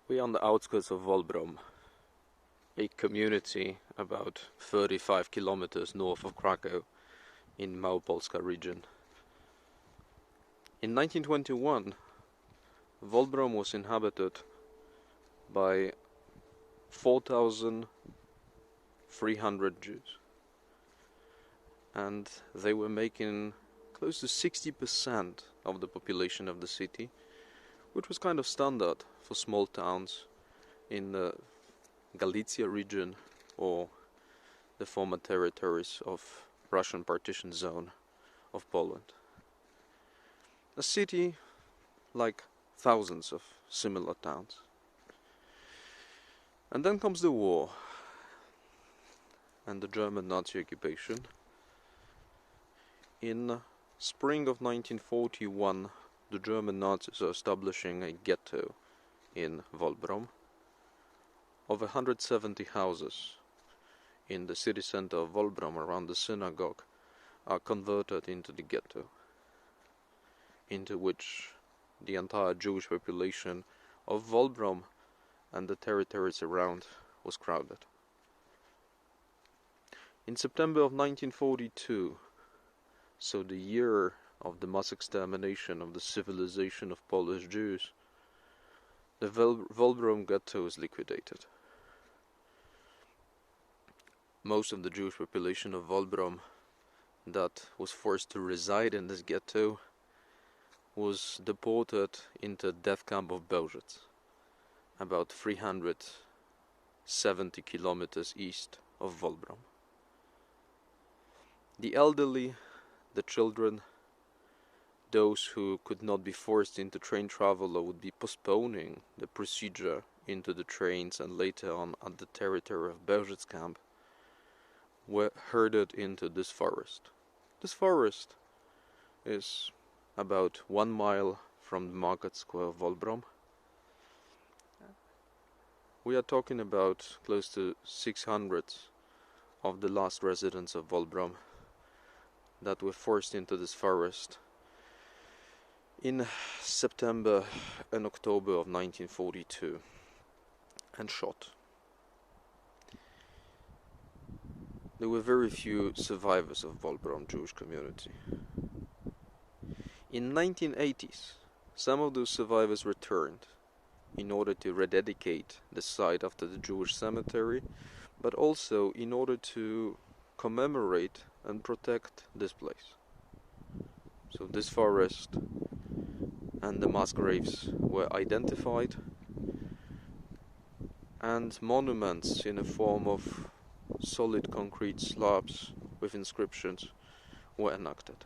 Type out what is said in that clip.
We are on the outskirts of Wolbrom, a community about 35 kilometers north of Krakow in Małopolska region. In 1921, Wolbrom was inhabited by 4,300 Jews, and they were making close to 60% of the population of the city, which was kind of standard for small towns in the Galicia region or the former territories of Russian partition zone of Poland. A city like thousands of similar towns. And then comes the war and the German Nazi occupation. In spring of 1941, the German Nazis are establishing a ghetto in Wolbrom. Of 170 houses in the city center of Wolbrom around the synagogue are converted into the ghetto, into which the entire Jewish population of Wolbrom and the territories around was crowded. In September of 1942, so the year of the mass extermination of the civilization of Polish Jews, the Wolbrom ghetto is liquidated. Most of the Jewish population of Wolbrom that was forced to reside in this ghetto was deported into Death Camp of Belzec, about 370 kilometers east of Wolbrom. The elderly, the children, those who could not be forced into train travel or would be postponing the procedure into the trains and later on at the territory of Belzec camp, were herded into this forest. This forest is about 1 mile from the market square of Wolbrom. We are talking about close to 600 of the last residents of Wolbrom that were forced into this forest in September and October of 1942 and shot. There were very few survivors of Wolbrom Jewish community. In 1980s, some of those survivors returned in order to rededicate the site after the Jewish cemetery, but also in order to commemorate and protect this place. So this forest and the mass graves were identified, and monuments in the form of solid concrete slabs with inscriptions were enacted.